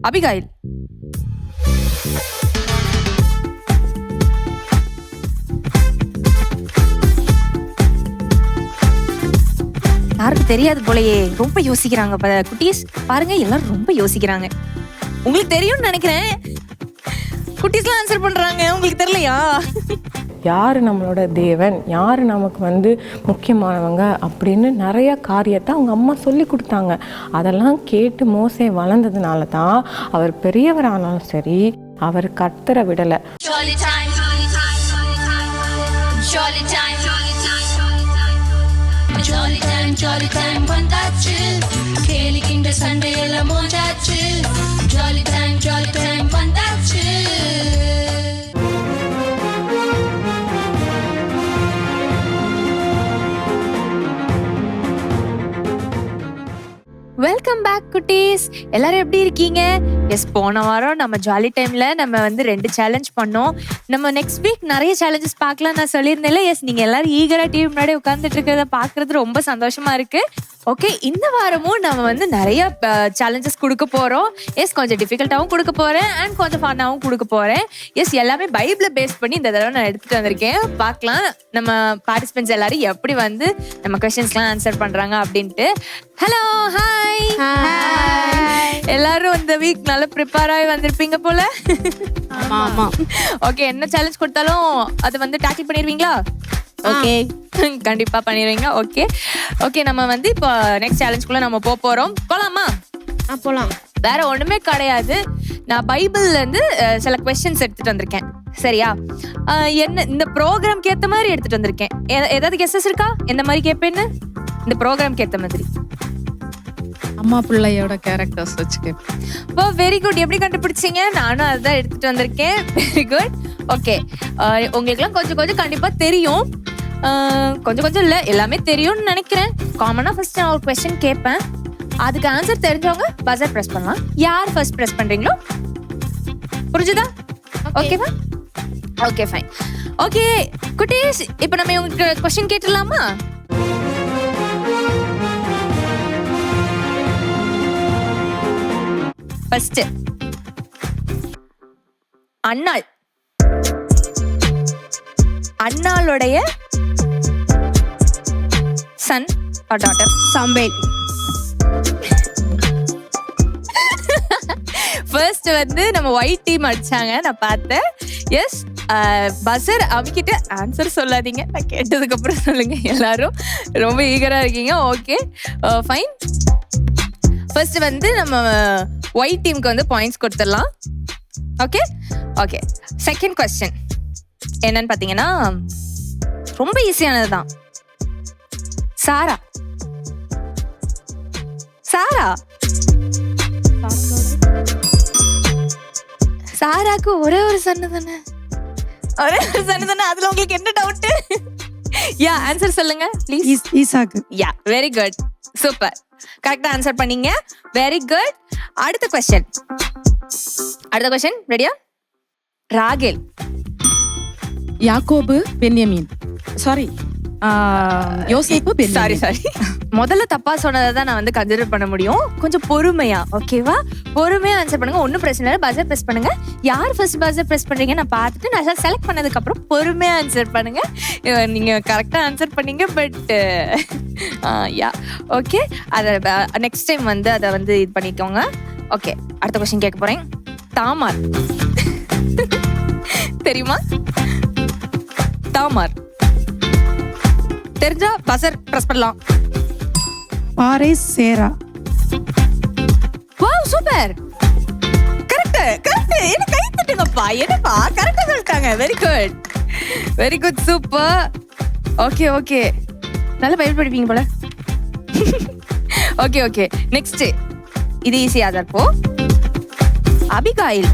Abigail. யாருக்கு தெரியாது போலயே. ரொம்ப யோசிக்கிறாங்க குட்டீஸ். பாருங்க எல்லாரும் ரொம்ப யோசிக்கிறாங்க. உங்களுக்கு தெரியும்னு நினைக்கிறேன். குட்டீஸ்லாம் ஆன்சர் பண்றாங்க. உங்களுக்கு தெரியலையா? யார் நம்மளோட தேவன், யார் நமக்கு முக்கியமானவங்க அப்படின்னு நிறைய காரியத்தை அவங்க அம்மா சொல்லி கொடுத்தாங்க. அதெல்லாம் கேட்டு மோசே வளர்ந்ததுனால தான் அவர் பெரியவரானாலும் சரி அவர் கர்த்தரை விடலை. ஜாலி டைம் வந்தாச்சு, கேலிக்கின்ற சண்டையெல்லாம் மோதாச்சு. ஜாலி டைம் வந்தாச்சு. வெல்கம் பேக் குட்டீஸ். எல்லாரும் எப்படி இருக்கீங்க? எஸ், போன வாரம் நம்ம ஜாலி டைம்ல நம்ம 2 சேலஞ்ச் பண்ணோம். நம்ம நெக்ஸ்ட் வீக் நிறைய சேலஞ்சஸ் பார்க்கலாம் நான் சொல்லியிருந்தேன்ல. எஸ், நீங்க எல்லாரும் ஈகரா டிவி முன்னாடி உட்காந்துட்டு இருக்கிறத பாக்குறது ரொம்ப சந்தோஷமா இருக்கு. ஓகே, இந்த வாரமும் நம்ம நிறைய சேலஞ்சஸ் கொடுக்க போறோம். எஸ், கொஞ்சம் டிஃபிகல்ட்டாவும் கொடுக்க போறேன் அண்ட் கொஞ்சம் ஃபன்னாவும் கொடுக்க போறேன். எஸ், எல்லாமே பைபிளை பேஸ் பண்ணி இந்த தடவை நான் எடுத்துட்டு வந்திருக்கேன். பார்க்கலாம் நம்ம பார்ட்டிசிபென்ட்ஸ் எல்லாரும் எப்படி நம்ம கொஸ்டின்ஸ்லாம் ஆன்சர் பண்றாங்க அப்படின்ட்டு. Hello, hi. எல்லாரும் இந்த வீக் நல்லா ப்ரிப்பேர் ஆகி வந்திருப்பீங்க போல. ஓகே, என்ன சேலஞ்ச் கொடுத்தாலும் அதை டேக்கிள் பண்ணிடுவீங்களா? ஓகே, கண்டிப்பா பண்ணிடுவீங்க. ஓகே ஓகே, நம்ம இப்போ நெக்ஸ்ட் சேலஞ்சுக்குள்ள நம்ம போறோம். போலாமா? போலாம். வேற ஒண்ணுமே கிடையாது. நான் பைபிள்ல இருந்து சில கொஸ்டின்ஸ் எடுத்துட்டு வந்திருக்கேன். சரியா? என்ன இந்த ப்ரோக்ராம்க்கு ஏத்த மாதிரி எடுத்துட்டு வந்திருக்கேன். ஏதாவது கெஸ்ஸஸ் இருக்கா எந்த மாதிரி கேட்பேன்னு? இந்த ப்ரோக்ராம்க்கு ஏத்த மாதிரி அம்மா பிள்ளையோட கேரக்டர்ஸ் வச்சு கேட்பேன். ஓ, வெரி குட். எப்படி கண்டுபிடிச்சீங்க? நானும் அதுதான் எடுத்துட்டு வந்திருக்கேன். Very good. ஓகே, உங்களுக்குலாம் கொஞ்சம் கொஞ்சம் கண்டிப்பா தெரியும். கொஞ்சம் கொஞ்சம் இல்லை, எல்லாமே தெரியும்னு நினைக்கிறேன். காமனா ஃபர்ஸ்ட் நான் ஒரு கொஸ்டின் கேட்பேன். அதுக்கு ஆன்சர் தெரிஞ்சவங்க பஸர் பிரஸ் பண்ணலாம். யார் ஃபர்ஸ்ட் பிரஸ் பண்றீங்களோ. புரிஞ்சுதா? ஓகேவா? Okay, fine. ஓகே குட்டீஸ், இப்போ நம்ம உங்களுக்கு கொஸ்டின் கேட்டுடலாமா? ஃபர்ஸ்ட், அண்ணாளுடைய சன் ஆர் டாட்டர்? சம்பேல். ஃபர்ஸ்ட் நம்ம ஒயிட் டீம் அடிச்சாங்க, நான் பார்த்தேன். எஸ், பஸர் அமுக்கிட்டு ஆன்சர் சொல்லாதீங்க, நான் கேட்டதுக்கு அப்புறம் சொல்லுங்க. எல்லாரும் ரொம்ப ஈகரா இருக்கீங்க. Okay, fine. ஃபர்ஸ்ட் நம்ம ஒயிட் டீமுக்கு பாயிண்ட்ஸ் கொடுத்துடலாம். Okay okay. செகண்ட் கொஸ்டின் என்னன்னு பாத்தீங்கன்னா ரொம்ப ஈஸியானது தான். சாரா சாராக்கு ஒரே ஒரு சன்னு தானே? அதுல உங்களுக்கு என்ன டவுட்? யா, ஆன்சர் சொல்லுங்க please. Isaac. Yeah, very good, super, கரெக்டா ஆன்சர் பண்ணீங்க. Very good. அடுத்த கொஸ்டின் ரெடியா? ராகேல். யாக்கோபு பென்யமீன். சாரி, யோசேப்பு சாரி. முதல்ல தப்பா சொன்னதை தான் நான் கன்சிடர் பண்ண முடியும். கொஞ்சம் பொறுமையா, ஓகேவா? பொறுமையா ஆன்சர் பண்ணுங்க, ஒன்னும் பிரச்சனை இல்லை. பஸர் பிரஸ் பண்ணுங்க. யார் ஃபர்ஸ்ட் பஸர் பிரஸ் பண்றீங்க நான் பார்த்துட்டு நல்லா செலக்ட் பண்ணதுக்கு அப்புறம் பொறுமையா ஆன்சர் பண்ணுங்க. நீங்க கரெக்டா ஆன்சர் பண்ணீங்க. But yeah, okay. அத நெக்ஸ்ட் டைம் அதை இது பண்ணிக்கோங்க. ஓகே, அடுத்த கொஸ்டின் கேட்க போறேன். தாமார் தெரியுமா? தாமார் தெரிஞ்சா பஸர் பிரஸ் பண்ணலாம். பாரேஸ் சேரா. Wow, super, correct. என்ன கை தட்டுங்கப்பா. என்னப்பா கரெக்டா சொல்லிட்டாங்க. Very good, super. ஓகே, நல்ல பைபிள் படிப்பீங்க போல. ஓகே, நெக்ஸ்ட் இது ஈஸியா தான் இருப்போ. அபிகாயில்.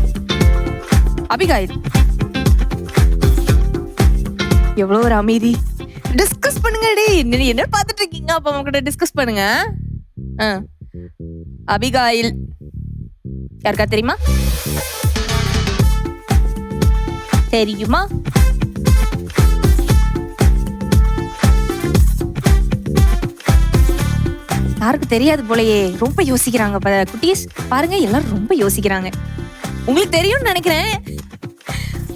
எவ்வளவு ஒரு அமைதி. டிஸ்கஸ் பண்ணுங்க. டேய், என்ன பார்த்துட்டு இருக்கீங்க? அப்ப அவங்க கிட்ட டிஸ்கஸ் பண்ணுங்க. அபிகாயில் யாருக்கா தெரியுமா? யாருக்கும் தெரியாது போலயே. ரொம்ப யோசிக்கிறாங்க குட்டீஸ். பாருங்க எல்லாரும் ரொம்ப யோசிக்கிறாங்க. உங்களுக்கு தெரியும்னு நினைக்கிறேன்.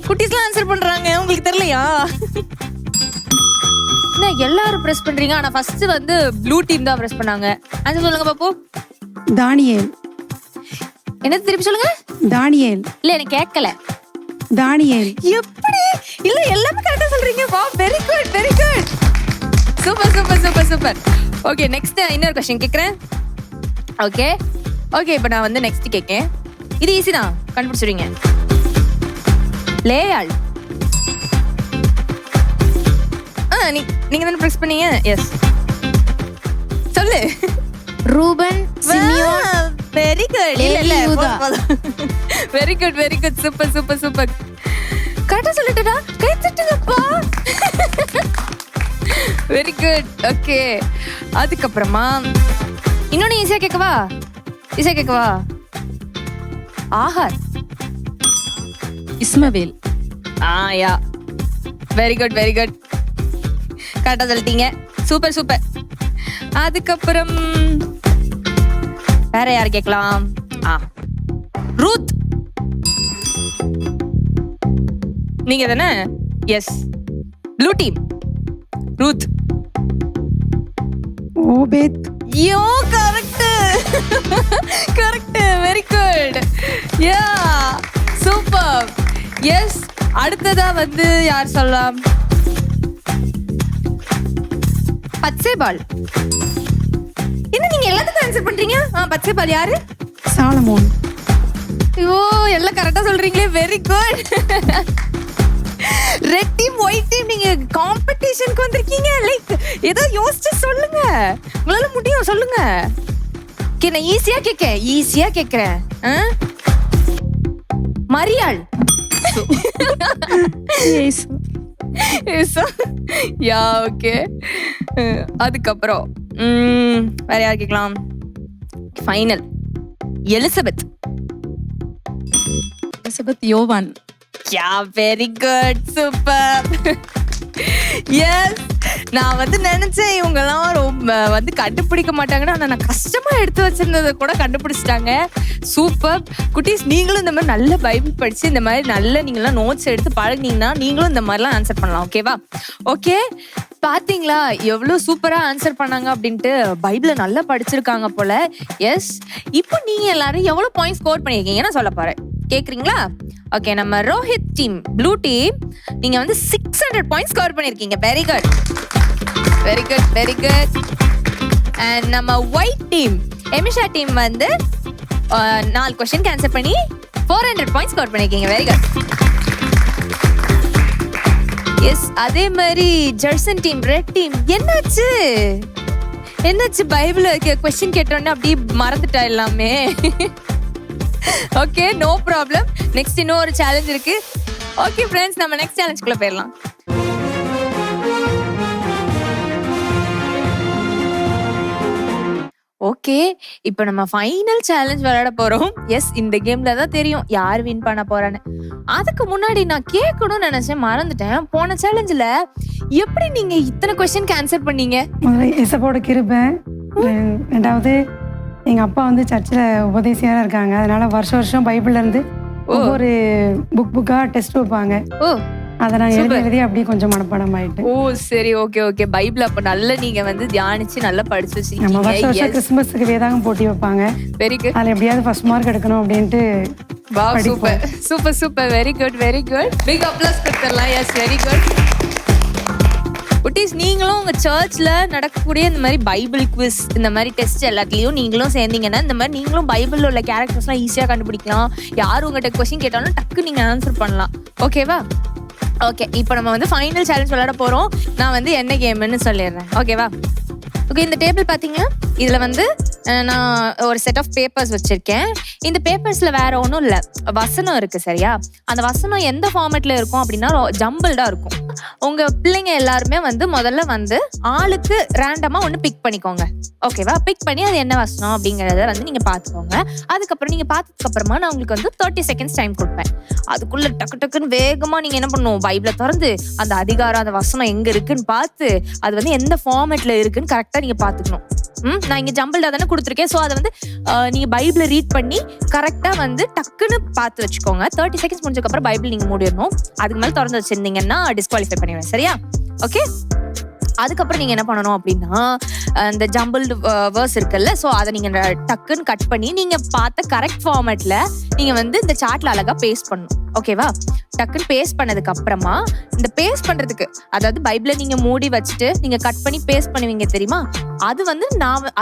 குட்டீஸ்லாம் ஆன்சர் பண்றாங்க. உங்களுக்கு தெரியலையா? என்ன எல்லாரும் பிரஸ் பண்றீங்க? ஆனா ஃபர்ஸ்ட் வந்து ப்ளூ டீம் தான் பிரஸ் பண்ணாங்க. ஆன்சர் சொல்லுங்க பாப்போம். தானியேல். என்ன திருப்பி சொல்லுங்க. தானியேல். இல்ல எனக்கு கேட்கல. தானியேல். எப்படி? இல்ல எல்லாமே கரெக்டா சொல்றீங்க. வா, very good, very good. Super super super super. Okay, next இன்னொரு क्वेश्चन கேக்குறேன். ஓகே ஓகே, இப்போ நான் வந்து நெக்ஸ்ட் கேக்கேன். இது ஈஸி தான், கண்டுபிடிச்சிடுவீங்க. லேயாள். நீங்க தான பிரஸ் பண்ணீங்க? எஸ், சொல்லு. Reuben, Simeon, very good. இல்ல இல்ல, யூதா. Very good very good. Super super super. கரெக்டா சொல்லிட்டடா. கை தட்டுங்கப்பா. Very good. ஓகே, அதுக்கப்புறமா இன்னொன்னு ஈஸியா கேட்கவா? ஈஸியா கேட்கவா? ஆஹார். இஸ்மவேல். Yeah, very good very good. கரெக்டா சொல்லிட்டீங்க. Super super. அதுக்கப்புறம் வேற யார் கேட்கலாம்? ரூத். நீங்க தானே? Yes, blue team. Ruth. Obed. Yo, correct correct. Very good. Yeah, super. Yes, அடுத்ததா வந்து யார் சொல்லலாம்? பச்சைபால். என்ன நீங்க எல்லாத்துக்கும் ஆன்சர் பண்றீங்க? பச்சைபால் யாரு? சாலமோன். ஐயோ, எல்லாம் கரெக்டா சொல்றீங்களே. Very good. Red team white team, நீங்க காம்படிஷனுக்கு வந்திருக்கீங்க. லைக் ஏதோ யோசிச்சு சொல்லுங்க. உங்களால முடியும், சொல்லுங்க. ஓகே, நான் ஈஸியா கேக்குறேன். மரியாள். யா, ஓகே. அதுக்கப்புறம் வேற யார் கேட்கலாம்? Final Elizabeth. எலிசபெத் யோவான். யா, வெரி குட். சூப்பர். எஸ், நான் வந்து நினைச்சேன் இவங்கெல்லாம் ரொம்ப வந்து கண்டுபிடிக்க மாட்டாங்கன்னு. ஆனா நான் கஷ்டமா எடுத்து வச்சிருந்ததை கூட கண்டுபிடிச்சிட்டாங்க. சூப்பர் குட்டீஸ். நீங்களும் இந்த மாதிரி நல்ல பைபிள் படிச்சு இந்த மாதிரி நல்ல நீங்களாம் நோட்ஸ் எடுத்து பழகினீங்கன்னா நீங்களும் இந்த மாதிரிலாம் ஆன்சர் பண்ணலாம். ஓகேவா? ஓகே, பாத்தீங்களா எவ்வளவு சூப்பரா ஆன்சர் பண்ணாங்க அப்படின்ட்டு. பைபிளை நல்லா படிச்சிருக்காங்க போல. எஸ், இப்போ நீங்க எல்லாரும் எவ்வளவு பாயிண்ட் ஸ்கோர் பண்ணிருக்கீங்கன்னு சொல்ல போறேன். கேக்குறீங்களா? ஓகே, நம்ம ரோஹித் டீம், ப்ளூ டீம், நீங்க வந்து 600 பாயிண்ட் ஸ்கோர் பண்ணிருக்கீங்க. Very good very good very good. And நம்ம ஒயிட் டீம், எமிஷா டீம் வந்து 4 क्वेश्चन ஆன்சர் பண்ணி 400 பாயிண்ட் ஸ்கோர் பண்ணிருக்கீங்க. Very good. எஸ், அதே மாதிரி ஜெர்சன் டீம், ரெட் டீம், என்னாச்சு பைபிள் क्वेश्चन கேட்டோன்னே அப்படியே மறந்துட்டா எல்லாமே. Okay, no problem. நெக்ஸ்ட் இன்னொரு சேலஞ்ச் இருக்கு. ஓகே ஃப்ரெண்ட்ஸ், நம்ம நெக்ஸ்ட் சேலஞ்சுக்குள்ள போயிடலாம். ஓகே, இப்போ நம்ம ஃபைனல் சேலஞ்ச் விளையாட போறோம். எஸ், இந்த கேம்ல தான் தெரியும் யார் வின் பண்ண போறான்னு. அதுக்கு முன்னாடி நான் கேட்கணும்னு நினைச்சேன், மறந்துட்டேன். போன சேலஞ்சில் எப்படி நீங்க இத்தனை क्वेश्चन ஆன்சர் பண்ணீங்க? முதல்ல இயேசுவோட கிருபை. ரெண்டாவது எங்க அப்பா வந்து சர்ச்சில் உபதேசியாரா இருக்காங்க. அதனால வருஷம் பைபிள்ல இருந்து ஒவ்வொரு புக்கா டெஸ்ட் வைப்பாங்க. ஓ, அதை நான் எழுதி அப்படியே கொஞ்சம் மனப்பாடம் ஆயிட்டு. ஓ சரி, ஓகே ஓகே. பைபிள் அப்ப நல்ல நீங்க வந்து தியானிச்சு நல்லா படிச்சு நம்ம வருஷம் வச்சிருக்கீங்க. கிறிஸ்துமஸ்க்கு வேதாகம் போட்டி வைப்பாங்க. Very good. அதில் எப்படியாவது ஃபர்ஸ்ட் மார்க் எடுக்கணும் அப்படின்ட்டு wow, super super super. Very good very good. Big applause கொடுத்துடலாம். Yes, very good. குட்டீஸ், நீங்களும் உங்க சர்ச்ல நடக்கக்கூடிய இந்த மாதிரி பைபிள் குவிஸ், இந்த மாதிரி டெஸ்ட் எல்லாத்துலயும் நீங்களும் சேர்ந்தீங்கன்னா இந்த மாதிரி நீங்களும் பைபிள்ல உள்ள கேரக்டர்ஸ்லாம் ஈஸியா கண்டுபிடிக்கலாம். யார் உங்ககிட்ட क्वेश्चन கேட்டாலும் டக்கு நீங்க ஆன்சர் பண்ணலாம். ஓகேவா? ஓகே, இப்போ நம்ம வந்து ஃபைனல் சேலஞ்ச் விளையாட போறோம். நான் வந்து என்ன கேம்னு சொல்லிடுறேன். ஓகேவா? ஓகே, இந்த டேபிள் பாத்தீங்கன்னா இதுல வந்து நான் ஒரு செட் ஆஃப் பேப்பர்ஸ் வச்சிருக்கேன். இந்த பேப்பர்ஸ்ல வேற ஒன்றும் இல்லை, வசனம் இருக்கு. சரியா? அந்த வசனம் எந்த ஃபார்மேட்ல இருக்கும் அப்படின்னா ஜம்பிள்டா இருக்கும். உங்க பிள்ளைங்க எல்லாருமே வந்து முதல்ல வந்து ஆளுக்கு ரேண்டமா ஒன்று பிக் பண்ணிக்கோங்க. ஓகேவா? பிக் பண்ணி அது என்ன வசனம் அப்படிங்கறத வந்து நீங்க பாத்துக்கோங்க. அதுக்கப்புறம் நீங்க பார்த்ததுக்கு அப்புறமா நான் உங்களுக்கு வந்து 30 செகண்ட்ஸ் டைம் கொடுப்பேன். அதுக்குள்ள டக்கு டக்குன்னு வேகமா நீங்க என்ன பண்ணணும், பைபிளை திறந்து அந்த அதிகாரம், அந்த வசனம் எங்க இருக்குன்னு பார்த்து அது வந்து எந்த ஃபார்மேட்ல இருக்குன்னு கரெக்டா நீங்க பாத்துக்கணும். நான் இங்க ஜம்பிள்டா தானே கொடுத்துருக்கேன். ஸோ அதை வந்து நீங்க பைபிளை ரீட் பண்ணி கரெக்டா வந்து டக்குன்னு பார்த்து வச்சுக்கோங்க. 30 செகண்ட்ஸ் முடிஞ்சதுக்கு அப்புறம் பைபிள் நீங்க மூடிடணும். அதுக்கு மேல திறந்து வச்சிருந்தீங்கன்னா டிஸ்குவாலிஃபை பண்ணிடுவேன். சரியா? ஓகே. அதுக்கப்புறம் நீங்க என்ன பண்ணணும் அப்படின்னா இந்த ஜம்பிள்டு வேர்ஸ் இருக்குல்ல, ஸோ அதை நீங்க டக்குன்னு கட் பண்ணி நீங்க பார்த்த கரெக்ட் ஃபார்மேட்ல நீங்க வந்து இந்த சார்ட்ல அழகா பேஸ்ட் பண்ணணும். ஓகேவா? டக்குன்னு பேஸ்ட் பண்ணதுக்கு அப்புறமா இந்த பேஸ்ட் பண்றதுக்கு, அதாவது பைபிளை நீங்க மூடி வச்சுட்டு நீங்க கட் பண்ணி பேஸ்ட் பண்ணுவீங்க தெரியுமா, அது வந்து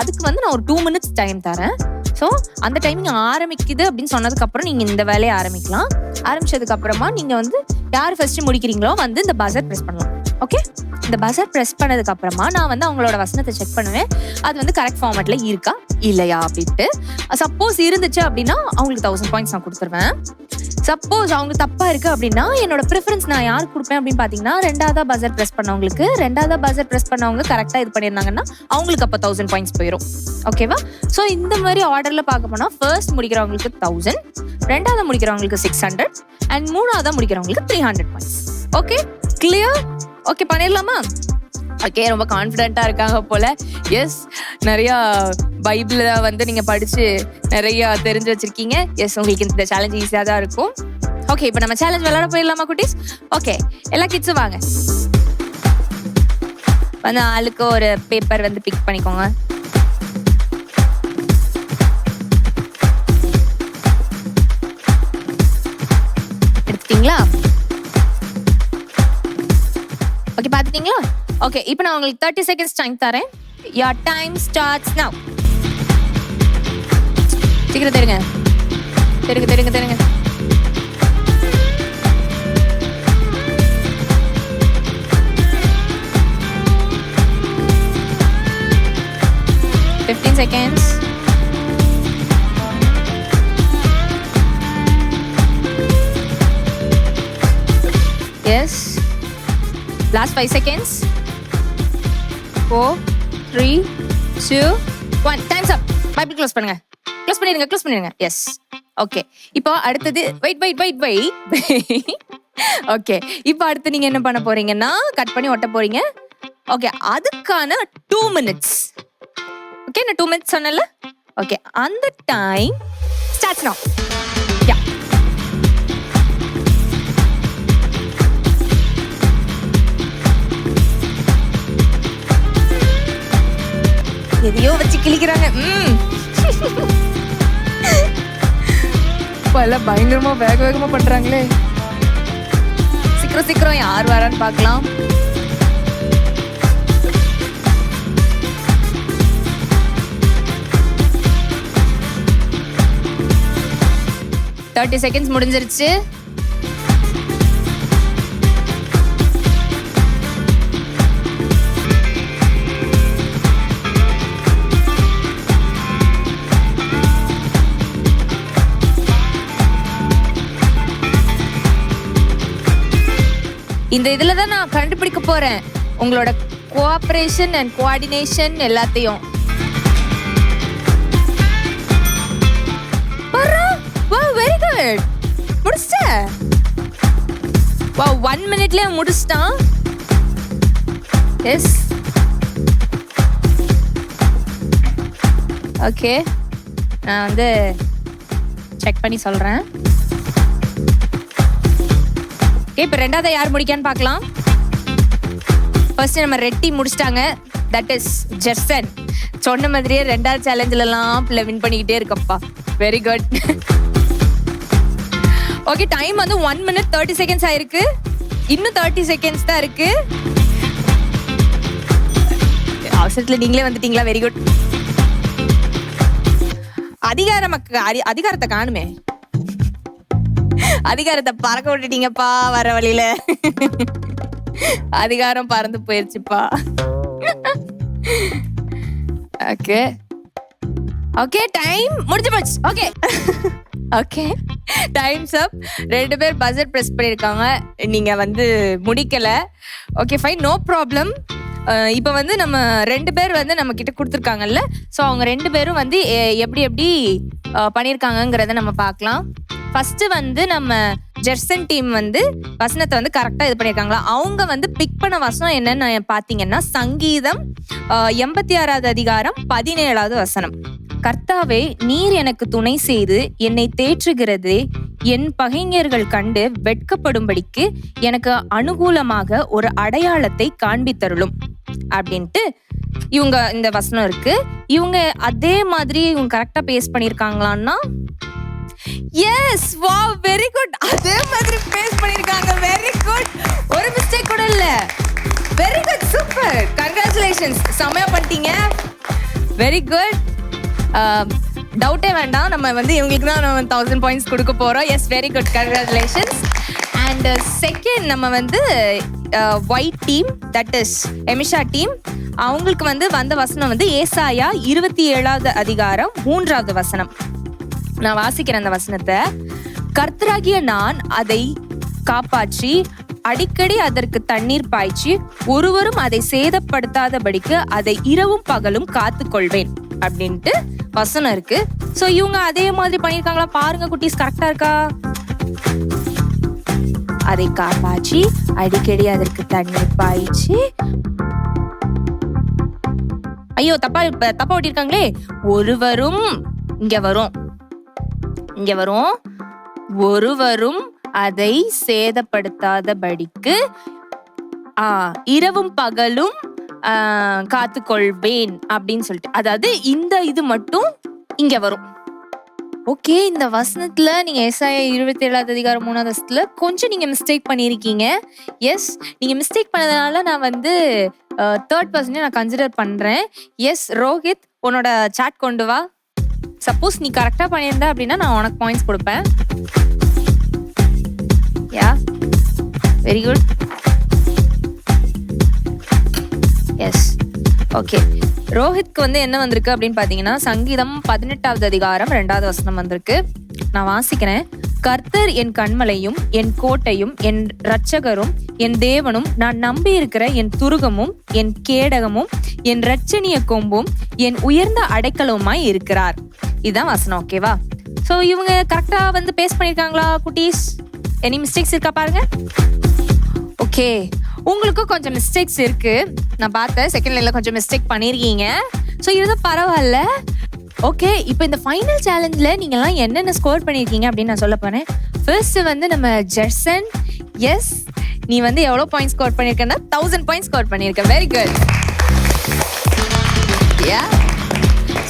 அதுக்கு வந்து நான் ஒரு 2 minutes டைம் தரேன். ஸோ அந்த டைமிங் ஆரம்பிக்குது அப்படின்னு சொன்னதுக்கு அப்புறம் நீங்க இந்த வேலையை ஆரம்பிக்கலாம். ஆரம்பிச்சதுக்கு அப்புறமா நீங்க வந்து யார் ஃபர்ஸ்ட் முடிக்கிறீங்களோ வந்து இந்த பஸர் பிரஸ் பண்ணலாம். ஓகே? இந்த பஸர் பிரஸ் பண்ணதுக்கு அப்புறமா நான் வந்து அவங்களோட வசனத்தை செக் பண்ணுவேன். அது வந்து கரெக்ட் ஃபார்மேட்ல இருக்கா இல்லையா அப்படின்ட்டு. சப்போஸ் இருந்துச்சு அப்படின்னா அவங்களுக்கு 1000 points நான் கொடுத்துருவேன். சப்போஸ் அவங்க தப்பா இருக்கு அப்படின்னா என்னோட ப்ரிஃபரன்ஸ் நான் யாருக்கு கொடுப்பேன் அப்படின்னு பாத்தீங்கன்னா, ரெண்டாவதா பஸர் பிரஸ் பண்ணவங்களுக்கு. ரெண்டாவதா பஸர் பிரஸ் பண்ணவங்க கரெக்டா இது பண்ணிருந்தாங்கன்னா அவங்களுக்கு அப்ப 1000 points போயிடும். ஓகேவா? ஸோ இந்த மாதிரி ஆர்டர்ல பார்க்க போனா ஃபர்ஸ்ட் முடிக்கிறவங்களுக்கு 1000, ரெண்டாவது முடிக்கிறவங்களுக்கு 600 அண்ட் மூணாவதா முடிக்கிறவங்களுக்கு 300 points. ஓகே? கிளியர்? ஓகே, பண்ணிடலாமா? ஓகே, ரொம்ப கான்ஃபிடென்ட்டா இருக்காங்க போல. எஸ், நிறைய பைபிள வந்து நீங்க படிச்சு நிறைய தெரிஞ்சு வச்சிருக்கீங்க. எஸ், உங்களுக்கு இந்த சேலஞ்ச் ஈஸியா தான் இருக்கும். ஓகே, இப்போ நம்ம சேலஞ்ச் விளையாட போயிடலாமா குட்டீஸ்? ஓகே, எல்லா கிட்ஸும் வாங்க. வந்து ஆளுக்கு ஒரு பேப்பர் வந்து பிக் பண்ணிக்கோங்க. எடுத்துட்டீங்களா? ஓகே, பாத்துட்டீங்களா? ஓகே, இப்போ நான் உங்களுக்கு 30 seconds டைம் தரேன். Your time starts now. சீக்கிரம் தெரிங்க. 15 seconds. Yes. Last 5 seconds. 4, 3, 2, 1. Time's up. Bible close பண்ணுங்க. க்ளோஸ் பண்ணிடுங்க. எஸ். ஓகே, இப்போ அடுத்தது வெயிட். ஓகே, இப்போ அடுத்து நீங்க என்ன பண்ண போறீங்கன்னா கட் பண்ணி ஒட்ட போறீங்க. ஓகே, அதுக்கான 2 minutes. ஓகே, நான் 2 minutes சொன்னேன்ல. ஓகே, அந்த டைம் ஸ்டார்ட்ஸ் நவ. யா. எதையோ வச்சு கிளிக்கிறாங்க. பல பயங்கரமா வேகமா பண்றாங்களே. சீக்கிரம் யார் வரான்னு பார்க்கலாம். Thirty seconds முடிஞ்சிருச்சு. இந்த இதுல தான் நான் கண்டுபிடிக்க போறேன் உங்களோட கோஆபரேஷன் அண்ட் கோஆர்டினேஷன் எல்லாத்தையும். Wow, very good. முடிச்சிட்ட? வாவ், 1 minuteலயே முடிச்சிட்டான். எஸ். ஓகே, நான் வந்து செக் பண்ணி சொல்றேன். இப்போ ரெண்டாவது யார் முடிக்கான்னு பார்க்கலாம். ஃபர்ஸ்ட் நம்ம ரெட்டி முடிச்சிட்டாங்க. That is ஜெர்சன். சொன்ன மாதிரியே ரெண்டாவது சேலஞ்சிலலாம் வின் பண்ணிக்கிட்டே இருக்கப்பா. Very good. ஓகே, டைம் வந்து 1 minute 30 seconds ஆயிருக்கு. இன்னும் 30 seconds தான் இருக்கு. அவசரத்துல நீங்களே வந்துட்டீங்களா? Very good. அதிகாரத்தை காணுமே. அதிகாரத்தை பறக்க விட்டுட்டீங்கப்பா வர வழியில. அதிகாரம் பறந்து போயிருச்சுப்பா. ஓகே ஓகே, டைம் முடிஞ்சு போச்சு. ஓகே ஓகே, டைம்ஸ் அப். 2 பேர் பஸர் பிரஸ் பண்ணிருக்காங்க. நீங்க வந்து முடிக்கல. Okay fine, no problem. இப்போ வந்து நம்ம 2 பேர் வந்து நம்ம கிட்ட கொடுத்துருக்காங்கல்ல, ஸோ அவங்க 2 பேரும் வந்து எப்படி பண்ணியிருக்காங்கங்கிறத நம்ம பார்க்கலாம். ஃபர்ஸ்ட் வந்து நம்ம ஜெர்சன் டீம் வந்து வசனத்தை வந்து கரெக்டா இது பண்ணியிருக்காங்களா? அவங்க வந்து பிக் பண்ண வசனம் என்னன்னு பாத்தீங்கன்னா சங்கீதம் 86வது அதிகாரம் 17வது வசனம். கர்த்தாவே, நீர் எனக்கு துணை செய்து என்னை தேற்றுகிறதே, என் பகைஞர்கள் கண்டு வெட்கப்படும்படிக்கு எனக்கு அனுகூலமாக ஒரு அடையாளத்தை காண்பித்தருளும் அப்படின்ட்டு இவங்க இந்த வசனம் இருக்கு. இவங்க அதே மாதிரி இவங்க கரெக்டா பேஸ் பண்ணிருக்காங்களான்னா எஸ், வாவ், வெரி குட். அதே மாதிரி பேஸ் பண்ணிருக்காங்க. Very good. ஒரு மிஸ்டேக் கூட இல்ல. வெரி குட், சூப்பர், கங்க்ராச்சுலேஷன்ஸ், செமையா பண்ணிட்டீங்க. Very good. டவுட்டே வேண்டாம், நம்ம வந்து இவங்களுக்கு தான் நம்ம 1000 பாயிண்ட்ஸ் கொடுக்க போறோம். Yes, very good, congratulations. And second நம்ம வந்து ஒயிட் டீம், தட் இஸ் எமிஷா டீம், அவங்களுக்கு வந்து வந்த வசனம் வந்து ஏசாயா 27வது அதிகாரம் 3வது வசனம். நான் வாசிக்கிறேன் அந்த வசனத்தை. கர்த்தராகிய நான் அதை காப்பாற்றி அடிக்கடி அதற்கு தண்ணீர் பாய்ச்சி ஒருவரும் அதை சேதப்படுத்தாதபடிக்கு அதை இரவும் பகலும் காத்துக்கொள்வேன் அப்படின்ட்டு வசனம் இருக்கு. சோ இவங்க அதே மாதிரி பண்ணிருக்காங்களா பாருங்க குட்டீஸ், கரெக்டா இருக்கா? அதை காப்பாற்றி அடிக்கடி அதற்கு தண்ணீர் பாய்ச்சி, ஐயோ தப்பா ஓட்டிருக்காங்களே. ஒருவரும் இங்க வரும், ஒருவரும் அதை சேதப்படுத்தாதபடிக்கு இரவும் பகலும் காத்துக்கொள்வேன் அப்படின்னு சொல்லிட்டு, அதாவது இந்த இது மட்டும் இங்க வரும். ஓகே, இந்த வசனத்துல நீங்க ஏசாயா 27வது அதிகாரம் 3வது வசனத்துல கொஞ்சம் நீங்க மிஸ்டேக் பண்ணிருக்கீங்க. எஸ், நீங்க மிஸ்டேக் பண்ணதுனால நான் வந்து 3rd பர்சனே நான் கன்சிடர் பண்றேன். எஸ் ரோஹித், உன்னோட சாட் கொண்டு வா. சப்போஸ் நீ கரெக்டா பண்ணியிருந்த அப்படின்னா நான் உனக்கு பாயிண்ட்ஸ் கொடுப்பேன். Yeah, very good. Yes, okay. ரோஹித்க்கு வந்து என்ன வந்திருக்கு அப்படின்னு பாத்தீங்கன்னா சங்கீதம் 18வது அதிகாரம் 2வது வசனம் வந்திருக்கு. நான் வாசிக்கிறேன். கர்த்தர் என் கண்மலையும் என் கோட்டையும் என் இரட்சகரும் என் தேவனும் நான் நம்பி இருக்கிற என் துருகமும் என் கேடகமும் என் இரட்சணிய கொம்பும் என் உயர்ந்த அடைக்கலவுமாய் இருக்கிறார். இதுதான் வசனம். ஓகேவா? சோ இவங்க கரெக்டா வந்து பேஸ் பண்ணிருக்காங்களா குட்டீஸ்? எனி மிஸ்டேக்ஸ் இருக்கா பாருங்க. ஓகே, உங்களுக்கு கொஞ்சம் மிஸ்டேக்ஸ் இருக்கு. நான் பார்த்தேன் செகண்ட் லைன்ல கொஞ்சம் மிஸ்டேக் பண்ணிருக்கீங்க. ஸோ இதுதான் பரவாயில்ல. ஓகே, இப்போ இந்த ஃபைனல் சேலஞ்சில் நீங்கள்லாம் என்னென்ன ஸ்கோர் பண்ணியிருக்கீங்க அப்படின்னு நான் சொல்ல போறேன். ஃபர்ஸ்ட் வந்து நம்ம ஜெர்சன். எஸ், நீ வந்து எவ்வளோ பாயிண்ட் ஸ்கோர் பண்ணியிருக்கேன்னா 1000 பாயிண்ட் ஸ்கோர் பண்ணியிருக்க. Very good. Yeah,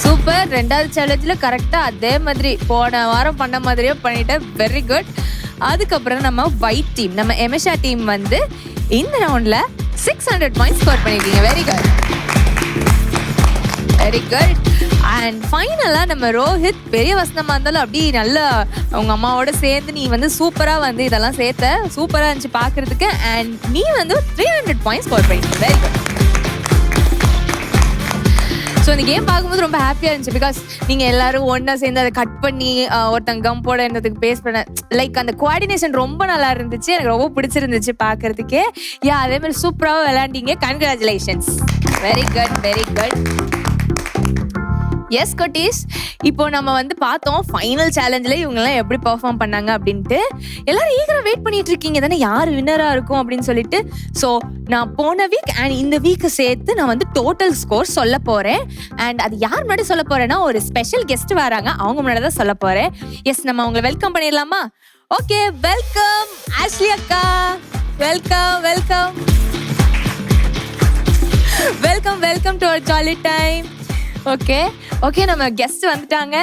super. 2வது சேலஞ்சில் கரெக்டாக அதே மாதிரி போன வாரம் பண்ண மாதிரியே பண்ணிட்டேன். Very good. அதுக்கப்புறம் நம்ம ஒயிட் டீம், நம்ம எமிஷா டீம் வந்து இந்த ரவுண்ட்ல 600 பாயிண்ட் ஸ்கோர் பண்ணிருக்கீங்க. Very good, very good. And ஃபைனலா நம்ம ரோஹித், பெரிய வசனமா இருந்தாலும் அப்படி நல்லா உங்க அம்மாவோட சேர்ந்து நீ வந்து சூப்பரா வந்து இதெல்லாம் சேர்த்த, சூப்பரா இருந்துச்சு பாக்குறதுக்கு. அண்ட் நீ வந்து 300 பாயிண்ட் ஸ்கோர் பண்ணிருக்கீங்க. Very good. ஸோ இந்த கேம் பார்க்கும்போது ரொம்ப ஹாப்பியாக இருந்துச்சு. பிகாஸ் நீங்கள் எல்லாரும் ஒன்றா சேர்ந்து அதை கட் பண்ணி ஒருத்தங்க கம்போட இருந்ததுக்கு பேஸ் பண்ண, லைக் அந்த கோஆர்டினேஷன் ரொம்ப நல்லா இருந்துச்சு. எனக்கு ரொம்ப பிடிச்சிருந்துச்சு பார்க்கறதுக்கே. யா, அதே மாதிரி சூப்பராக விளையாண்டீங்க. Congratulations. Very good, very good. Yes குட்டீஸ், இப்போ நம்ம வந்து பார்த்தோம் ஃபைனல் சேலஞ்சில் இவங்கெல்லாம் எப்படி பெர்ஃபார்ம் பண்ணாங்க அப்படின்ட்டு. எல்லாரும் ஈகரா வெயிட் பண்ணிட்டு இருக்கீங்க தானே யார் வின்னராக இருக்கும் அப்படின்னு சொல்லிட்டு. ஸோ நான் போன வீக் அண்ட் இந்த வீக்கு சேர்த்து நான் வந்து டோட்டல் ஸ்கோர் சொல்ல போறேன். அண்ட் அது யார் முன்னாடி சொல்ல போறேன்னா ஒரு ஸ்பெஷல் கெஸ்ட் வராங்க, அவங்க முன்னாடி தான் சொல்ல போறேன். எஸ், நம்ம அவங்களை வெல்கம் பண்ணிடலாமா? ஓகே, வெல்கம் ஆஷ்லி அக்கா. Welcome, welcome, welcome, welcome to our jolly time. Okay, okay, நம்ம கெஸ்ட் வந்துட்டாங்க.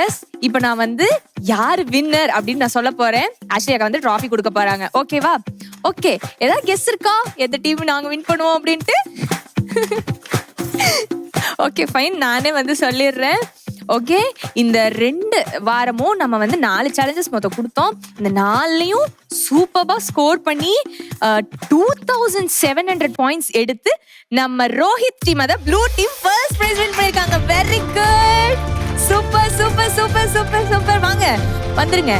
எஸ், இப்போ நான் வந்து யார் வின்னர் அப்படின்னு நான் சொல்ல போறேன். ஆஷ்லி அக்கா வந்து ட்ராஃபி கொடுக்க போறாங்க. ஓகேவா? ஓகே, ஏதாவது கெஸ்ட் இருக்கா எந்த டீம் நாங்க வின் பண்ணுவோம் அப்படின்ட்டு? ஓகே, ஃபைன், நானே வந்து சொல்லிடுறேன். ஓகே, இந்த 2 வாரமும் நம்ம வந்து 4 சேலஞ்சஸ் மொத்தம் கொடுத்தோம். இந்த 4லையும் சூப்பரா ஸ்கோர் பண்ணி 2700 பாயிண்ட்ஸ் எடுத்து நம்ம ரோஹித் டீம், அத blue team first prize win பண்ணிருக்காங்க. Very good, super super super super super. வாங்க வந்துருங்க.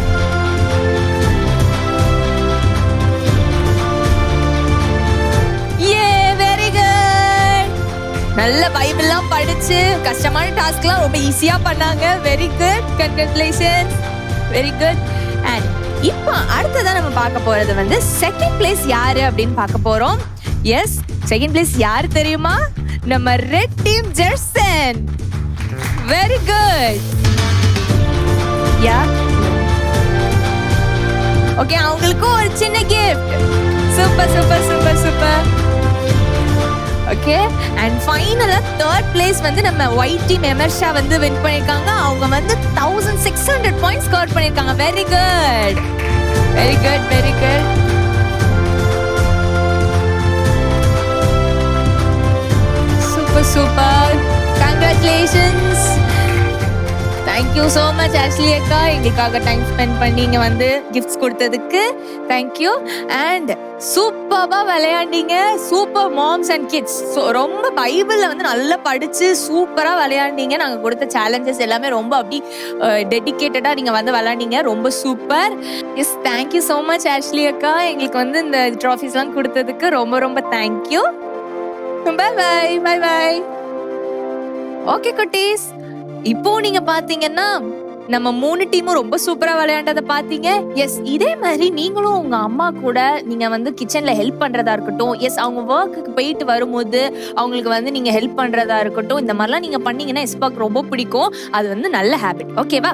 நல்ல பைபிள்லாம் படிச்சு கஷ்டமான டாஸ்க்லாம் ரொம்ப ஈஸியா பண்ணாங்க. Very good, congratulations, very good. And இப்போ அடுத்ததான் நம்ம பார்க்க போறது வந்து செகண்ட் பிளேஸ் யாரு அப்படின்னு பார்க்க போறோம். எஸ், செகண்ட் பிளேஸ் யாரு தெரியுமா? நம்ம ரெட் டீம் ஜெர்சன். Very good. யா, ஓகே, அவங்களுக்கு ஒரு சின்ன gift. Super super super super. Okay, and ஃபைனலா தேர்ட் பிளேஸ் வந்து நம்ம ஒயிட் டீம் எமர்ஷா வந்து வின் பண்ணிருக்காங்க. அவங்க வந்து 1600 பாயிண்ட்ஸ் ஸ்கோர் பண்ணிருக்காங்க. Very good, very good, very good. Super super, congratulations. Thank you so much Ashley அக்கா, எங்களுக்காக டைம் ஸ்பெண்ட் பண்ணி இங்கே வந்து கிஃப்ட்ஸ் கொடுத்ததுக்கு தேங்க்யூ. அண்ட் சூப்பராக விளையாண்டீங்க. Super moms and kids. So ரொம்ப பைபிளில் வந்து நல்லா படித்து சூப்பராக விளையாண்டீங்க. நாங்கள் கொடுத்த சேலஞ்சஸ் எல்லாமே ரொம்ப அப்படி டெடிக்கேட்டடாக நீங்கள் வந்து விளையாண்டீங்க. ரொம்ப super. Yes, thank you so much Ashley அக்கா, எங்களுக்கு வந்து இந்த ட்ராஃபிஸ்லாம் கொடுத்ததுக்கு ரொம்ப ரொம்ப thank you. Bye bye bye bye. Okay குட்டீஸ், இப்போ நீங்க பாத்தீங்கன்னா நம்ம 3 டீமும் ரொம்ப சூப்பரா விளையாண்டதை பாத்தீங்க. எஸ், இதே மாதிரி நீங்களும் உங்க அம்மா கூட நீங்க வந்து கிச்சன்ல ஹெல்ப் பண்றதா இருக்கட்டும், எஸ் அவங்க ஒர்க்குக்கு போயிட்டு வரும்போது அவங்களுக்கு வந்து நீங்க ஹெல்ப் பண்றதா இருக்கட்டும், இந்த மாதிரிலாம் நீங்க பண்ணீங்கன்னா எஸ்பாக்கு ரொம்ப பிடிக்கும். அது வந்து நல்ல ஹேபிட். ஓகேவா?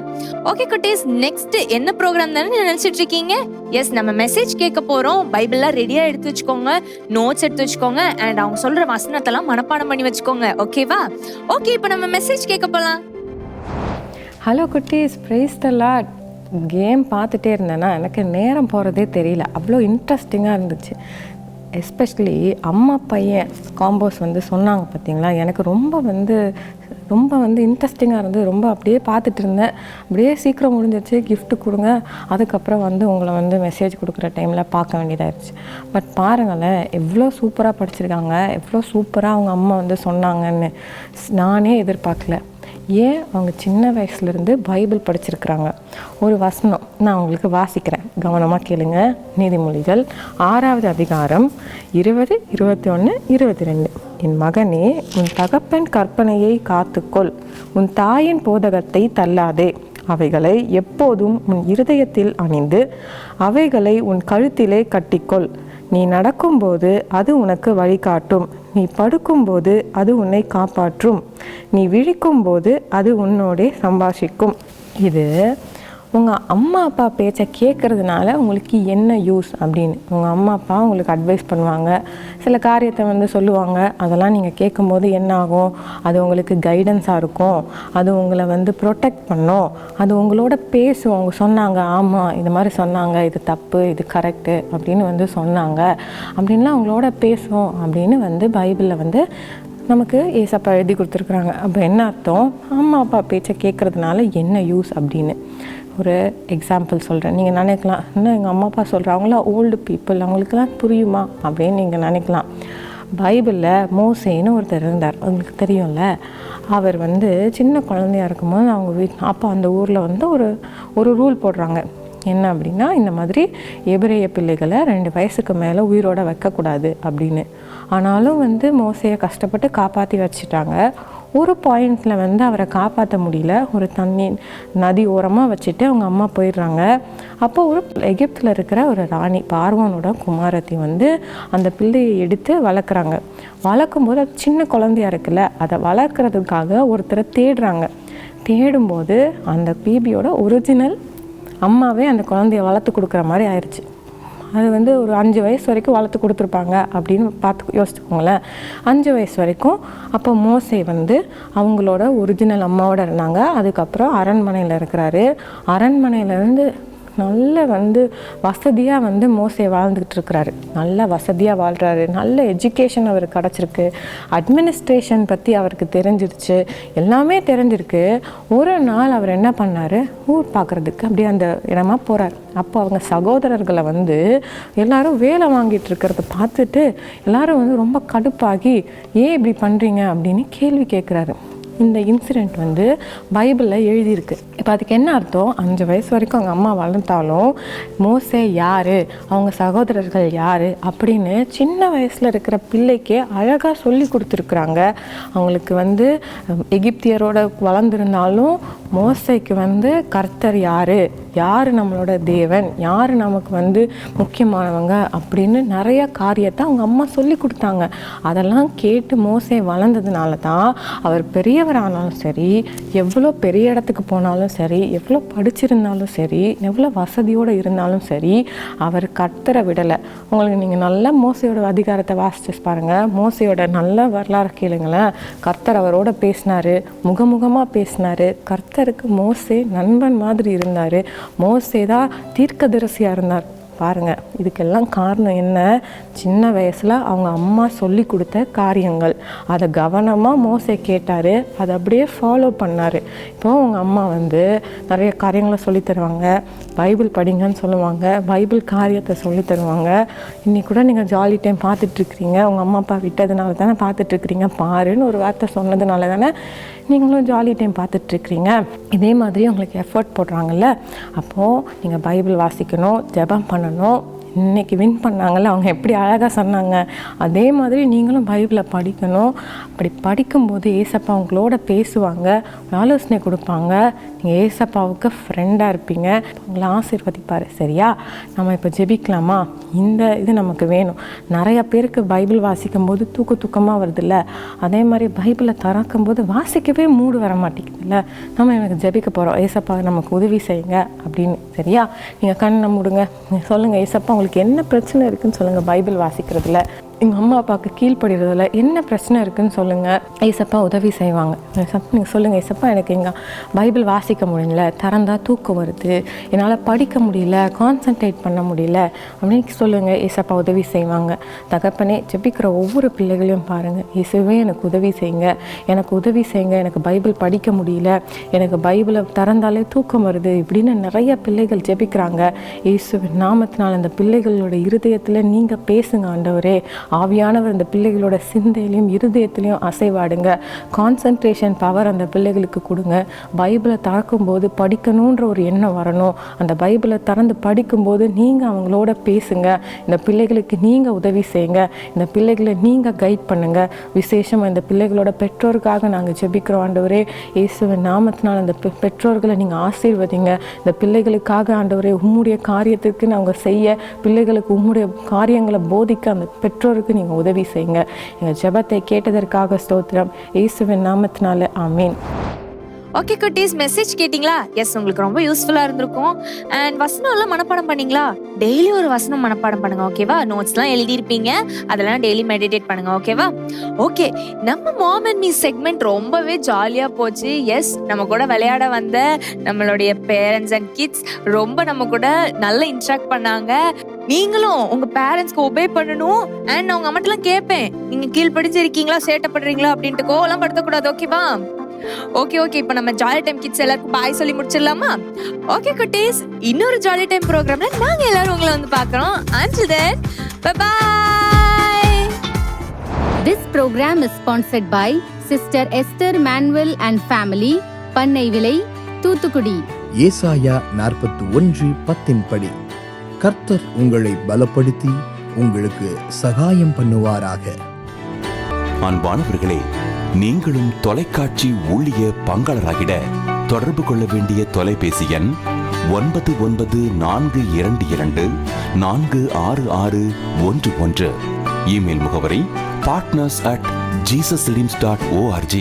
ஓகே குட்டீஸ், நெக்ஸ்ட் என்ன ப்ரோக்ராம் தானே நினைச்சிட்டு இருக்கீங்க? எஸ், நம்ம மெசேஜ் கேட்க போறோம். பைபிள்லாம் ரெடியா எடுத்து வச்சுக்கோங்க, நோட்ஸ் எடுத்து வச்சுக்கோங்க, அண்ட் அவங்க சொல்ற வசனத்தெல்லாம் மனப்பாடம் பண்ணி வச்சுக்கோங்க. ஓகேவா? ஓகே, இப்போ நம்ம மெசேஜ் கேட்க போலாம். ஹலோ குட்டீஸ், பிரைஸ் தி லார்ட். கேம் பார்த்துட்டே இருந்தேன்னா எனக்கு நேரம் போகிறதே தெரியல. அவ்வளோ இன்ட்ரெஸ்டிங்காக இருந்துச்சு. எஸ்பெஷலி அம்மா பையன் காம்போஸ் வந்து சொன்னாங்க பார்த்தீங்களா, எனக்கு ரொம்ப வந்து இன்ட்ரெஸ்டிங்காக இருந்தது. ரொம்ப அப்படியே பார்த்துட்டு இருந்தேன். அப்படியே சீக்கிரம் முடிஞ்சிருச்சு. கிஃப்ட் கொடுங்க, அதுக்கப்புறம் வந்து உங்களை வந்து மெசேஜ் கொடுக்குற டைமில் பார்க்க வேண்டியதாகிடுச்சு. பட் பாருங்களேன், எவ்வளோ சூப்பராக படிச்சிருக்காங்க, எவ்வளோ சூப்பராக அவங்க அம்மா வந்து சொன்னாங்கன்னு நானே எதிர்பார்க்கல. ஏன், அவங்க சின்ன வயசுலேருந்து பைபிள் படிச்சிருக்கிறாங்க. ஒரு வசனம் நான் உங்களுக்கு வாசிக்கிறேன், கவனமாக கேளுங்க. நீதிமொழிகள் 6வது அதிகாரம் 20, 21, 22. என் மகனே, உன் தகப்பன் கற்பனையை காத்துக்கொள், உன் தாயின் போதகத்தை தள்ளாதே. அவைகளை எப்போதும் உன் இருதயத்தில் அணிந்து அவைகளை உன் கழுத்திலே கட்டிக்கொள். நீ நடக்கும்போது அது உனக்கு வழிகாட்டும், நீ படுக்கும்போது அது உன்னை காப்பாற்றும், நீ விழிக்கும்போது அது உன்னோடே சம்பாஷிக்கும். இது உங்கள் அம்மா அப்பா பேச்சை கேட்குறதுனால உங்களுக்கு என்ன யூஸ் அப்படின்னு உங்கள் அம்மா அப்பா உங்களுக்கு அட்வைஸ் பண்ணுவாங்க, சில காரியத்தை வந்து சொல்லுவாங்க. அதெல்லாம் நீங்கள் கேட்கும்போது என்ன ஆகும், அது உங்களுக்கு கைடன்ஸாக இருக்கும், அது உங்களை வந்து ப்ரொடெக்ட் பண்ணும், அது உங்களோட பேசும். அவங்க சொன்னாங்க, ஆமாம் இது மாதிரி சொன்னாங்க, இது தப்பு இது கரெக்டு அப்படின்னு வந்து சொன்னாங்க அப்படின்லாம் அவங்களோட பேசும் அப்படின்னு வந்து பைபிளில் வந்து நமக்கு ஏசப்பா எழுதி கொடுத்துருக்குறாங்க. அப்போ என்ன அர்த்தம், அம்மா அப்பா பேச்சை கேட்குறதுனால என்ன யூஸ் அப்படின்னு ஒரு எக்ஸாம்பிள் சொல்கிறேன். நீங்கள் நினைக்கலாம், இன்னும் எங்கள் அம்மா அப்பா சொல்கிறாங்களா, ஓல்டு பீப்புள், அவங்களுக்குலாம் புரியுமா அப்படின்னு நீங்கள் நினைக்கலாம். பைபிளில் மோசேன்னு ஒருத்தர் இருந்தார், உங்களுக்கு தெரியும்ல. அவர் வந்து சின்ன குழந்தையாக இருக்கும்போது அவங்க அப்போ அந்த ஊரில் வந்து ஒரு ரூல் போடுறாங்க. என்ன அப்படின்னா, இந்த மாதிரி எபிரேய பிள்ளைகளை 2 வயசுக்கு மேலே உயிரோட வைக்கக்கூடாது அப்படின்னு. ஆனாலும் வந்து மோசையை கஷ்டப்பட்டு காப்பாற்றி வச்சுட்டாங்க. ஒரு பாயிண்டில் வந்து அவரை காப்பாற்ற முடியல. ஒரு நதி ஓரமாக வச்சுட்டு அவங்க அம்மா போயிடுறாங்க. அப்போ ஒரு எகிப்தில் இருக்கிற ஒரு ராணி, பார்வோனோட குமாரத்தி வந்து அந்த பிள்ளையை எடுத்து வளர்க்குறாங்க. வளர்க்கும்போது அது சின்ன குழந்தையா இருக்குல்ல, அதை வளர்க்குறதுக்காக ஒருத்தரை தேடுறாங்க. தேடும்போது அந்த பேபியோட ஒரிஜினல் அம்மாவே அந்த குழந்தைய வளர்த்து கொடுக்குற மாதிரி ஆயிடுச்சு. அது வந்து ஒரு 5 வயசு வரைக்கும் வளர்த்து கொடுத்துருப்பாங்க அப்படின்னு பார்த்து யோசிச்சுக்கோங்களேன். 5 வயசு வரைக்கும் அப்போ மோசே வந்து அவங்களோட ஒரிஜினல் அம்மாவோட இருந்தாங்க. அதுக்கப்புறம் அரண்மனையில் இருக்கிறாரு. அரண்மனையிலேருந்து நல்ல வந்து வசதியாக வந்து மோசே வாழ்ந்துக்கிட்டு இருக்கிறாரு. நல்ல வசதியாக வாழ்கிறாரு. நல்ல எஜுகேஷன் அவருக்கு கிடச்சிருக்கு. அட்மினிஸ்ட்ரேஷன் பற்றி அவருக்கு தெரிஞ்சிருச்சு. எல்லாமே தெரிஞ்சிருக்கு. ஒரு நாள் அவர் என்ன பண்ணார், ஊர் பார்க்குறதுக்கு அப்படியே அந்த இடமா போகிறார். அப்போ அவங்க சகோதரர்களை வந்து எல்லாரும் வேலை வாங்கிட்டு இருக்கிறத பார்த்துட்டு எல்லாரும் வந்து ரொம்ப கடுப்பாகி, ஏன் இப்படி பண்ணுறீங்க அப்படின்னு கேள்வி கேட்குறாரு. இந்த இன்சிடெண்ட் வந்து பைபிளில் எழுதியிருக்கு. இப்போ அதுக்கு என்ன அர்த்தம்? 5 வயசு வரைக்கும் அவங்க அம்மா வளர்த்தாலும் மோசே யார், அவங்க சகோதரர்கள் யார் அப்படின்னு சின்ன வயசில் இருக்கிற பிள்ளைக்கே அழகாக சொல்லி கொடுத்துருக்குறாங்க. அவங்களுக்கு வந்து எகிப்தியரோட வளர்ந்துருந்தாலும் மோசேக்கு வந்து கர்த்தர் யார் நம்மளோட தேவன், யார் நமக்கு வந்து முக்கியமானவங்க அப்படின்னு நிறைய காரியத்தை அவங்க அம்மா சொல்லி கொடுத்தாங்க. அதெல்லாம் கேட்டு மோசே வளர்ந்ததுனால தான் அவர் பெரியவர் ஆனாலும் சரி, எவ்வளோ பெரிய இடத்துக்கு போனாலும் சரி, எவ்வளோ படிச்சிருந்தாலும் சரி, எவ்வளோ வசதியோடு இருந்தாலும் சரி, அவர் கர்த்தரை விடலை. உங்களுக்கு நீங்கள் நல்லா மோசையோட அதிகாரத்தை வாசிச்சு பாருங்கள், மோசையோட நல்ல வரலாறு கேளுங்களேன். கர்த்தர் அவரோட பேசினார், முகமுகமாக பேசினார். கர்த்தருக்கு மோசே நண்பன் மாதிரி இருந்தார். மோசே தான் தீர்க்கதரிசியாக இருந்தார். பாருங்கள், இதுக்கெல்லாம் காரணம் என்ன? சின்ன வயசில் அவங்க அம்மா சொல்லி கொடுத்த காரியங்கள். அதை கவனமாக மோசே கேட்டார், அதை அப்படியே ஃபாலோ பண்ணார். இப்போது அவங்க அம்மா வந்து நிறைய காரியங்களை சொல்லி தருவாங்க, பைபிள் படிங்கன்னு சொல்லுவாங்க, பைபிள் காரியத்தை சொல்லி தருவாங்க. இன்றைக்கி கூட நீங்கள் ஜாலி டைம் பார்த்துட்ருக்குறீங்க, உங்கள் அம்மா அப்பா விட்டதுனால தானே பார்த்துட்ருக்குறீங்க. பாருன்னு ஒரு வார்த்தை சொன்னதுனால தானே நீங்களும் ஜாலி டைம் பார்த்துட்ருக்குறீங்க. இதே மாதிரி உங்களுக்கு எஃபர்ட் போடுறாங்கல்ல, அப்போது நீங்கள் பைபிள் வாசிக்கணும், ஜெபம் பண்ணணும். இன்றைக்கி வின் பண்ணாங்கல்ல, அவங்க எப்படி அழகாக சொன்னாங்க, அதே மாதிரி நீங்களும் பைபிளை படிக்கணும். அப்படி படிக்கும்போது ஏசப்பா அவங்களோட பேசுவாங்க, ஆலோசனை கொடுப்பாங்க. நீங்கள் ஏசப்பாவுக்கு ஃப்ரெண்டாக இருப்பீங்க, அவங்கள ஆசீர்வதிப்பார். சரியா? நம்ம இப்போ ஜெபிக்கலாமா? இது நமக்கு வேணும். நிறைய பேருக்கு பைபிள் வாசிக்கும்போது தூக்கமாக வருதுல்ல, அதே மாதிரி பைபிளை திறக்கும்போது வாசிக்கவே மூடு வர மாட்டேங்குதுல்ல. நம்ம எனக்கு ஜெபிக்க போகிறோம், ஏசப்பா நமக்கு உதவி செய்யுங்க அப்படின்னு. சரியா? நீங்கள் கண்ணை மூடுங்க, சொல்லுங்கள், ஏசப்பா உங்களுக்கு என்ன பிரச்சனை இருக்குதுன்னு சொல்லுங்கள். பைபிள் வாசிக்கிறதுல, எங்கள் அம்மா அப்பாவுக்கு கீழ்ப்படுறதுல என்ன பிரச்சனை இருக்குதுன்னு சொல்லுங்கள். ஏசப்பா உதவி செய்வாங்க. நீங்கள் சொல்லுங்கள், ஏசப்பா எனக்கு எங்கள் பைபிள் வாசிக்க முடியல, திறந்தா தூக்கம் வருது, என்னால் படிக்க முடியல, கான்சன்ட்ரேட் பண்ண முடியல அப்படின்னு சொல்லுங்கள். ஏசப்பா உதவி செய்வாங்க. தகப்பனே, ஜெபிக்கிற ஒவ்வொரு பிள்ளைகளையும் பாருங்கள். இயேசுவே எனக்கு உதவி செய்யுங்க, எனக்கு உதவி செய்யுங்க, எனக்கு பைபிள் படிக்க முடியல, எனக்கு பைபிளை திறந்தாலே தூக்கம் வருது இப்படின்னு நிறைய பிள்ளைகள் ஜெபிக்கிறாங்க. இயேசுவின் நாமத்தினால் அந்த பிள்ளைகளோட இருதயத்தில் நீங்கள் பேசுங்க ஆண்டவரே. ஆவியானவர் அந்த பிள்ளைகளோட சிந்தையிலையும் இருதயத்திலையும் அசைவாடுங்க. கான்சன்ட்ரேஷன் பவர் அந்த பிள்ளைகளுக்கு கொடுங்க. பைபிளை திறக்கும்போது படிக்கணுன்ற ஒரு எண்ணம் வரணும். அந்த பைபிளை திறந்து படிக்கும்போது நீங்கள் அவங்களோட பேசுங்க. இந்த பிள்ளைகளுக்கு நீங்கள் உதவி செய்யுங்க. இந்த பிள்ளைகளை நீங்கள் கைட் பண்ணுங்கள். விசேஷமாக இந்த பிள்ளைகளோட பெற்றோருக்காக நாங்கள் ஜெபிக்கிறோம் ஆண்டவரே. இயேசுவின் நாமத்தினால் அந்த பெற்றோர்களை நீங்கள் ஆசீர்வதிங்க. இந்த பிள்ளைகளுக்காக ஆண்டவரே உம்முடைய காரியத்திற்கு நாங்கள் செய்ய, பிள்ளைகளுக்கு உம்முடைய காரியங்களை போதிக்க அந்த பெற்றோருக்கு நீங்கள் உதவி செய்யுங்க. எங்கள் ஜெபத்தை கேட்டதற்காக ஸ்தோத்திரம். இயேசுவின் நாமத்தினால ஆமீன். ஓகே குட்டீஸ், மெசேஜ் கேட்டிங்களா? எஸ், உங்களுக்கு ரொம்ப யூஸ்ஃபுல்லாக இருந்திருக்கும். அண்ட் வசனம் எல்லாம் மனப்பாடம் பண்ணீங்களா? டெய்லி ஒரு வசனம் மனப்பாடம் பண்ணுங்க, ஓகேவா? நோட்ஸ்லாம் எழுதியிருப்பீங்க, அதெல்லாம் டெய்லி மெடிடேட் பண்ணுங்க, ஓகேவா? ஓகே, நம்ம மாம் அண்ட் மீ செக்மெண்ட் ரொம்பவே ஜாலியாக போச்சு. எஸ், நம்ம கூட விளையாட வந்த நம்மளுடைய பேரண்ட்ஸ் அண்ட் கிட்ஸ் ரொம்ப நம்ம கூட நல்லா இன்ட்ராக்ட் பண்ணாங்க. நீங்களும் உங்க பேரண்ட்ஸ்க்கு ஒபே பண்ணணும். அண்ட் அவங்க அம்மாட்டெல்லாம் கேட்பேன், நீங்க கீழ்படிஞ்சிருக்கீங்களா, சேட்டப்படுறீங்களா அப்படின்ட்டு கோவலாம் படுத்தக்கூடாது, ஓகேவா? ஓகே, இப்போ நம்ம ஜாலி டைம் கிட்ஸ் எல்லாருக்கும் பாய் சொல்லி முடிச்சிடலாமா? ஓகே குட்டீஸ், இன்னொரு ஜாலி டைம் ப்ரோக்ராம்ல நாங்க எல்லாரும் உங்களை வந்து பார்க்கறோம். Until then, bye bye. This program is sponsored by Sister Esther Manuel and Family, பண்ணை விலை, தூத்துக்குடி. ஏசாயா 41:10 படி, கர்த்தர் உங்களை பலப்படுத்தி உங்களுக்கு சகாயம் பண்ணுவாராக. அன்பானவர்களே, நீங்களும் தொலைக்காட்சி ஊழிய பங்காளராகிட தொடர்பு கொள்ள வேண்டிய தொலைபேசி எண் 994222466611. இமெயில் முகவரி partners@jesusredeems.org.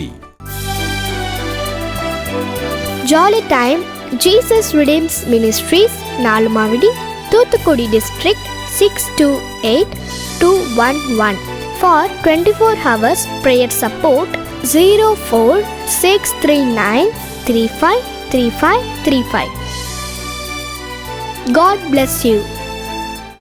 Jolly Time Jesus Redeems Ministries, Nalumavidi, Thuthukudi District, 628211. For 24 hours prayer support, 04639353535. God bless you.